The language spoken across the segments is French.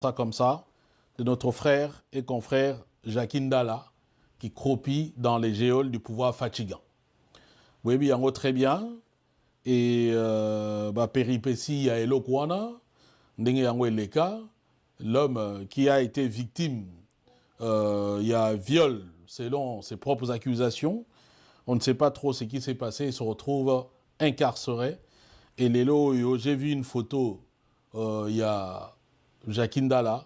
ça comme ça, de notre frère et confrère Jacques Ndala, qui cropit dans les géoles du pouvoir fatigant. Oui, bien, très bien. Et péripétie ya Elokwana, l'homme qui a été victime, il y a viol selon ses propres accusations. On ne sait pas trop ce qui s'est passé. Il se retrouve incarcéré. Et Lelo, j'ai vu une photo, il y a Jacques Ndala.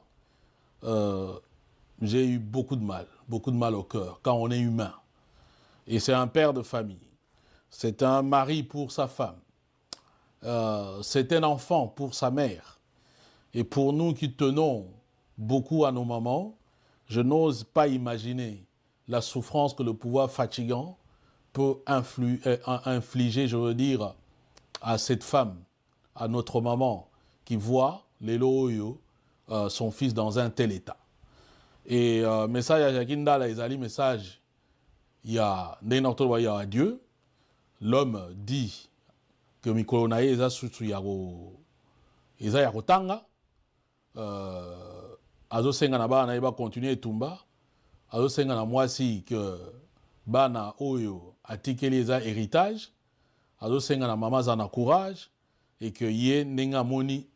J'ai eu beaucoup de mal au cœur quand on est humain. Et c'est un père de famille. C'est un mari pour sa femme. C'est un enfant pour sa mère. Et pour nous qui tenons beaucoup à nos mamans, je n'ose pas imaginer la souffrance que le pouvoir fatigant peut infliger, je veux dire, à cette femme, à notre maman, qui voit Lelo Oyo, son fils dans un tel état. Et message à Jacques Ndala, les message, il y a Dieu. L'homme dit que Mikolo Naye eza susu yako eza yako tanga azo senga na bana ba continuer tumba azo senga na mwasi que bana oyo atikeli eza héritage azo senga na mama za na courage et que ye nenga moni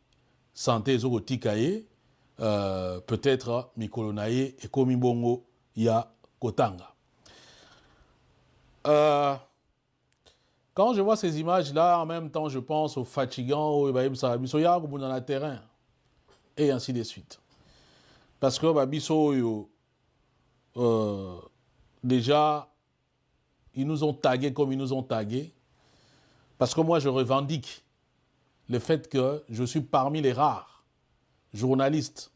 santé zo kotika ye peut-être Mikolo Naye et komi bongo ya kotanga. Quand je vois ces images-là, en même temps, je pense aux fatigants, aux dans le terrain, et ainsi de suite. Parce que déjà, ils nous ont tagués comme ils nous ont tagués. Parce que moi, je revendique le fait que je suis parmi les rares journalistes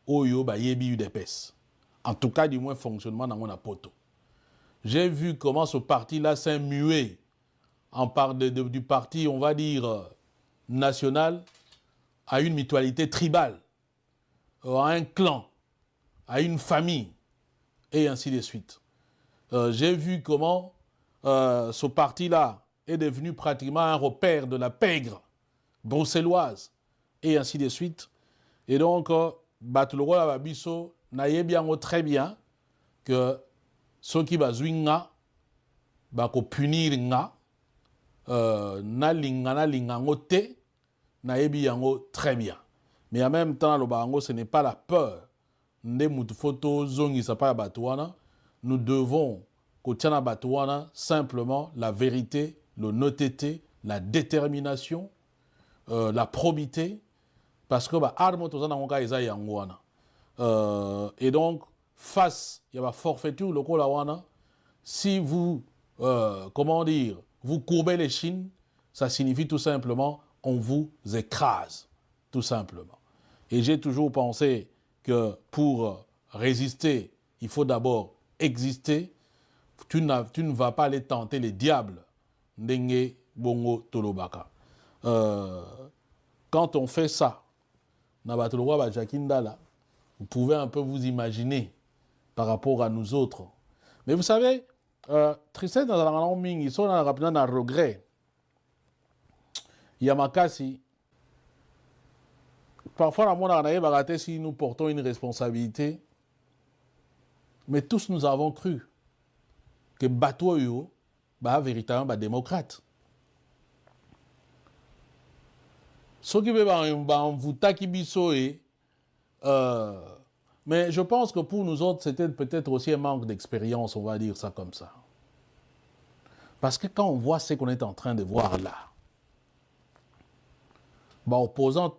Oyo Yebi UDPS. En tout cas, du moins, fonctionnement dans mon apoto. J'ai vu comment ce parti-là s'est mué du parti, on va dire, national, à une mutualité tribale, à un clan, à une famille, et ainsi de suite. J'ai vu comment ce parti-là est devenu pratiquement un repère de la pègre bruxelloise, et ainsi de suite. Et donc, Batuloro Babiso n'a bien très bien que ceux qui bazouinga, bako punir nga, na linga ngote na yebi yango très bien. Mais en même temps, le bango, ce n'est pas la peur. Nous devons, kotiana batouana, simplement la vérité, l'honnêteté, la détermination, la probité, parce que et donc, face, il y a la forfaiture, le kolawana, si vous, comment dire, vous courbez les chines, ça signifie tout simplement on vous écrase, tout simplement. Et j'ai toujours pensé que pour résister, il faut d'abord exister. Tu ne vas pas aller tenter les diables. Ndenge bongo tolobaka. Quand on fait ça, vous pouvez un peu vous imaginer par rapport à nous autres. Mais vous savez, tristesse dans la ming, ils sont dans un regret. Yamakasi, parfois la monde si nous portons une responsabilité, mais tous nous avons cru que Batoyo est véritablement démocrate. Ce qui veut mais je pense que pour nous autres, c'était peut-être aussi un manque d'expérience, on va dire ça comme ça. Parce que quand on voit ce qu'on est en train de voir là, opposant,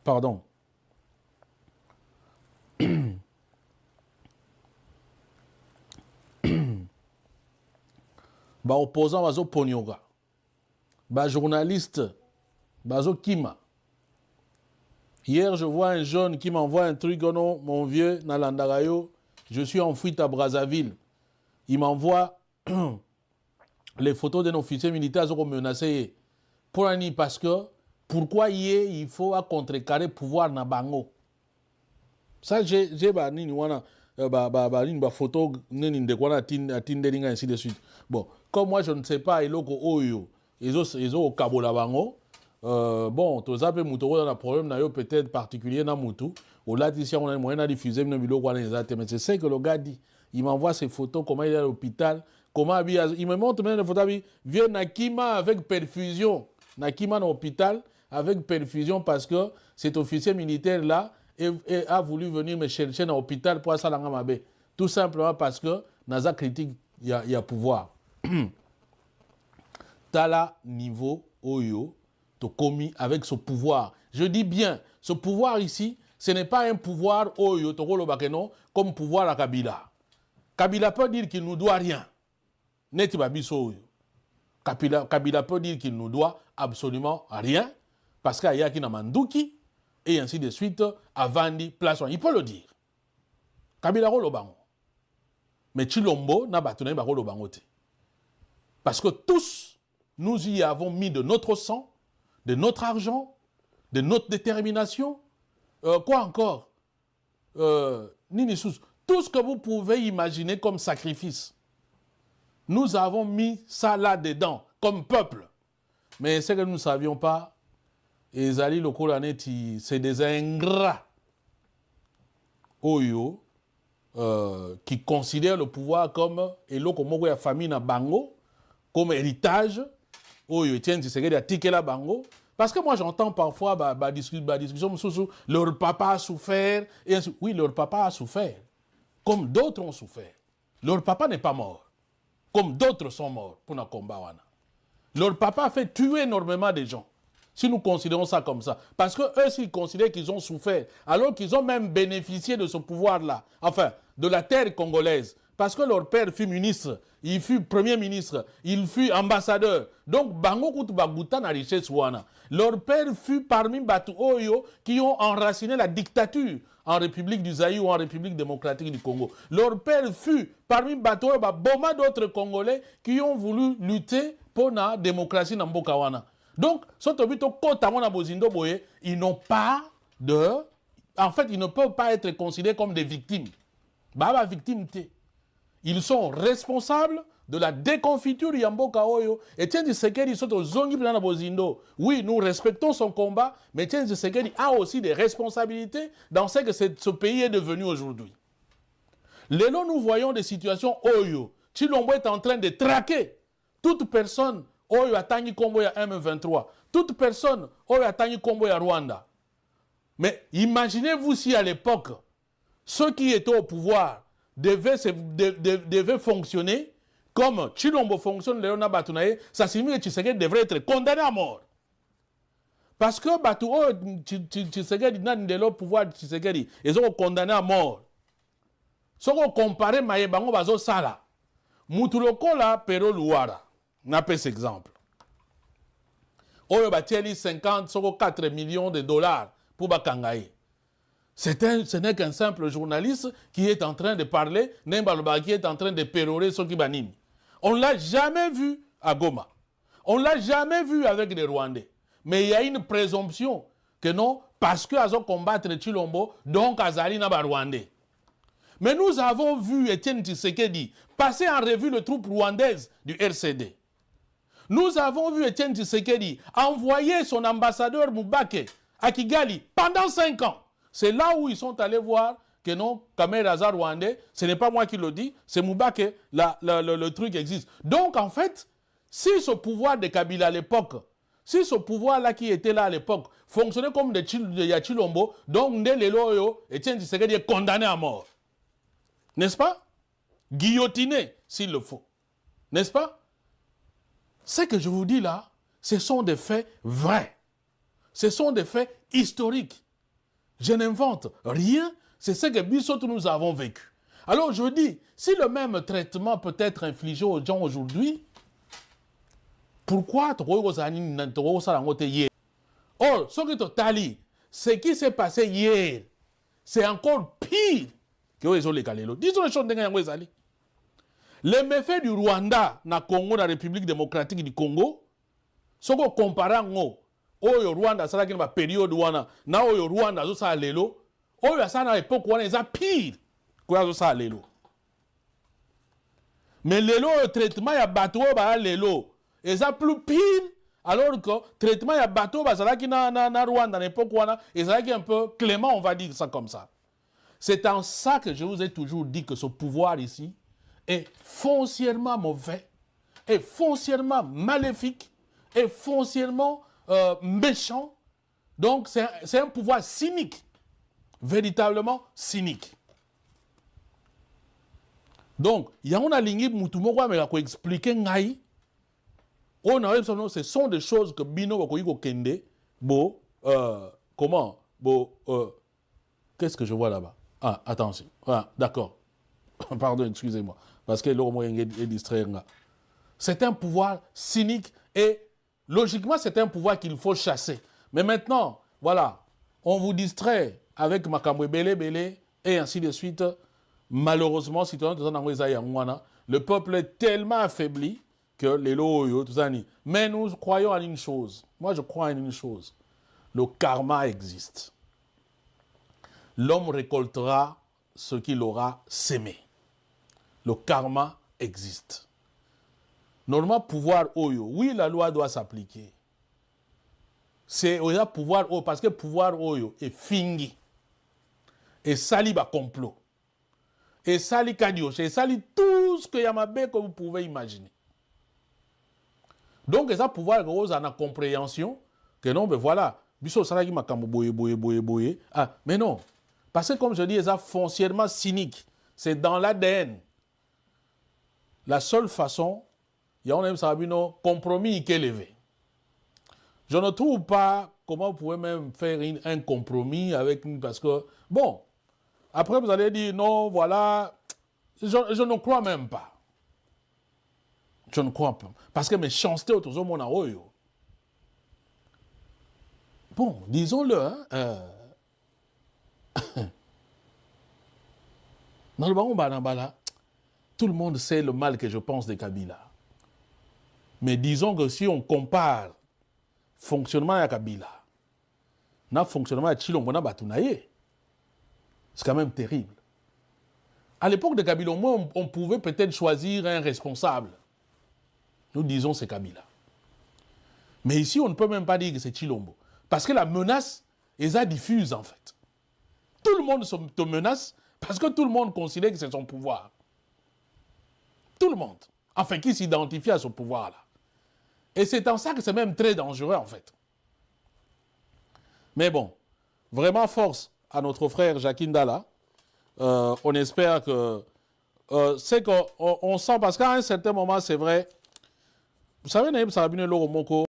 pardon, opposant Bazo Ponyoga, journaliste Bazo Kima. Hier, je vois un jeune qui m'envoie un truc, oh non, mon vieux, Nalandarayo, je suis en fuite à Brazzaville. Il m'envoie les photos d'un officier militaire qui menacé. Parce que, pourquoi il faut contrecarrer le pouvoir na bango? Ça, j'ai une photo, ainsi de suite. Bon, comme moi, je ne sais pas, ils ont au Kabola bango. bon, tous les moutons dans un problème peut-être particulier dans moutou. Au là, ici, on a moyen de diffuser mais c'est ce que le gars dit. Il m'envoie ses photos, comment il est à l'hôpital, comment il me montre même des photos, vieux Nakima avec perfusion. Nakima dans l'hôpital avec perfusion parce que cet officier militaire là a voulu venir me chercher dans l'hôpital pour ça l'angamabe. Tout simplement parce que dans la critique, il y a pouvoir. Tala niveau Oyo, to commis avec ce pouvoir. Je dis bien, ce pouvoir ici, ce n'est pas un pouvoir Oyo, to non, comme pouvoir à Kabila. Kabila peut dire qu'il ne nous doit rien. Kabila peut dire qu'il nous doit absolument rien, parce qu'il y a qui n'a mandouki, et ainsi de suite, Avandi, place. Il peut le dire. Kabila rolo bango. Mais Chilombo n'a pas tenu rolo bango. Parce que tous, nous y avons mis de notre sang, de notre argent, de notre détermination. Quoi encore Nini-sous. Tout ce que vous pouvez imaginer comme sacrifice. Nous avons mis ça là-dedans, comme peuple. Mais ce que nous ne savions pas, et Zali Lokolanetti, c'est des ingrats. Oyo, qui considèrent le pouvoir comme, et l'okomogo ya famille na bango, comme héritage. Oyo, tiens, c'est que ticket la bango. Parce que moi, j'entends parfois discussion, leur papa a souffert. Et ainsi, oui, leur papa a souffert. Comme d'autres ont souffert. Leur papa n'est pas mort. Comme d'autres sont morts pour nos combats. Leur papa a fait tuer énormément de gens. Si nous considérons ça comme ça. Parce que eux, s'ils considèrent qu'ils ont souffert, alors qu'ils ont même bénéficié de ce pouvoir-là, enfin, de la terre congolaise, parce que leur père fut ministre, il fut premier ministre, il fut ambassadeur. Donc, Bango Koutou Bagouta n'a richesse wana. Leur père fut parmi Batu Oyo qui ont enraciné la dictature en République du Zaïre ou en République démocratique du Congo. Leur père fut parmi Batu Oyo, beaucoup d'autres Congolais qui ont voulu lutter pour la démocratie dans Mboka wana. Donc, ils n'ont pas de... En fait, ils ne peuvent pas être considérés comme des victimes. Baba victime. Ils sont responsables de la déconfiture Yamboka Oyo. Et Tiens Tshisekedi oui, nous respectons son combat, mais Tiens Tshisekedi a aussi des responsabilités dans ce que ce pays est devenu aujourd'hui. Lélo, nous voyons des situations Oyo. Chilombo est en train de traquer toute personne Oyo Atangi Kombo ya M23. Toute personne Oyo Atangi Kombo ya Rwanda. Mais imaginez-vous si à l'époque, ceux qui étaient au pouvoir devaient fonctionner comme Chilombo fonctionne, Léona Batounaye, ça signifie que Tshisekedi devrait être condamné à mort. Parce que Batou Tshisekedi n'a pas le pouvoir de Tshisekedi. Ils sont condamnés à mort. Si on compare Mayebango Bazo Sala, Moutuloko la Pero Luara, n'a pas cet exemple. Oyo Batieli 4 millions de dollars pour Bakangaye. Ce n'est qu'un simple journaliste qui est en train de parler, qui est en train de pérorer Soki Banini. On ne l'a jamais vu à Goma. On ne l'a jamais vu avec les Rwandais. Mais il y a une présomption que non, parce qu'ils ont combattre Chilombo, donc Azali n'a pas Rwandais. Mais nous avons vu Etienne Tshisekedi passer en revue les troupes rwandaises du RCD. Nous avons vu Etienne Tshisekedi envoyer son ambassadeur Moubake à Kigali pendant 5 ans. C'est là où ils sont allés voir que non, Kamer Azar rwandais, ce n'est pas moi qui le dis, c'est Moubake, le truc existe. Donc en fait, si ce pouvoir de Kabila à l'époque, si ce pouvoir-là qui était là à l'époque fonctionnait comme de Chilombo, donc Ndelelo Etienne Tshisekedi est condamné à mort. N'est-ce pas? Guillotiné, s'il le faut. N'est-ce pas? Ce que je vous dis là, ce sont des faits vrais. Ce sont des faits historiques. Je n'invente rien, c'est ce que Bissot nous avons vécu. Alors je dis, si le même traitement peut être infligé aux gens aujourd'hui, pourquoi or, ce qui s'est passé hier, c'est encore pire que les Kalelo. Disons les choses de les méfaits du Rwanda, na Congo, la République démocratique du Congo, ce qu'on compare à Oyo Rwanda, ça la période wana, na Oyo Rwanda, zo sa lelo, Oyo ça na époque wana, ça pire que zo sa lelo. Mais lelo, le traitement ya bateau ba lelo, et ça plus pire Alors que le traitement, il y a bateau, qui na Rwanda, à l'époque, et ça qui est un peu clément, on va dire ça comme ça. C'est en ça que je vous ai toujours dit que ce pouvoir ici est foncièrement mauvais, est foncièrement maléfique, est foncièrement méchant. Donc, c'est un pouvoir cynique, véritablement cynique. Donc, il y a une ligne Moutoumokwa, mais il expliquer Ngaï. Ce sont des choses que Bino Wakoyiko Kende, comment, qu'est-ce que je vois là-bas? Ah, attention, ah, d'accord. Pardon, excusez-moi, parce que l'homme est distrait. C'est un pouvoir cynique et logiquement, c'est un pouvoir qu'il faut chasser. Mais maintenant, voilà, on vous distrait avec Makamwe Bele et ainsi de suite. Malheureusement, le peuple est tellement affaibli que les loyaux, tout ça. Mais nous croyons en une chose. Moi, je crois en une chose. Le karma existe. L'homme récoltera ce qu'il aura sémé. Le karma existe. Normalement, pouvoir Oyo, oui, la loi doit s'appliquer. C'est au pouvoir Oyo, parce que pouvoir Oyo est fingi. Et sali ba complot. Et sali kadioche. Et sali tout ce que Yamabe que vous pouvez imaginer. Donc, ça pouvoir Rose en a compréhension que non, mais voilà. Biso salagi makambo boye. Ah, mais non. Parce que comme je dis, ça foncièrement cynique. C'est dans l'ADN. La seule façon, il y a un compromis qui est élevé. Je ne trouve pas comment vous pouvez même faire un compromis avec nous parce que, bon, après vous allez dire non, voilà, je ne crois même pas. Je ne crois pas. Parce que mes chanceux autour de mon aoyo. Bon, disons-le, hein, dans le baron Banambala, tout le monde sait le mal que je pense de Kabila. Mais disons que si on compare fonctionnement à Kabila, na fonctionnement à Chilombo na Batunaye, c'est quand même terrible. À l'époque de Kabila, on pouvait peut-être choisir un responsable. Nous disons c'est Kabila. Mais ici, on ne peut même pas dire que c'est Chilombo. Parce que la menace est diffuse en fait. Tout le monde te menace parce que tout le monde considère que c'est son pouvoir. Tout le monde. Enfin, qui s'identifie à ce pouvoir-là. Et c'est en ça que c'est même très dangereux, en fait. Mais bon, vraiment force à notre frère Jacquin Dalla. On espère que... c'est qu'on sent, parce qu'à un certain moment, c'est vrai... Vous savez, Naïm Sarabine Loro Moko,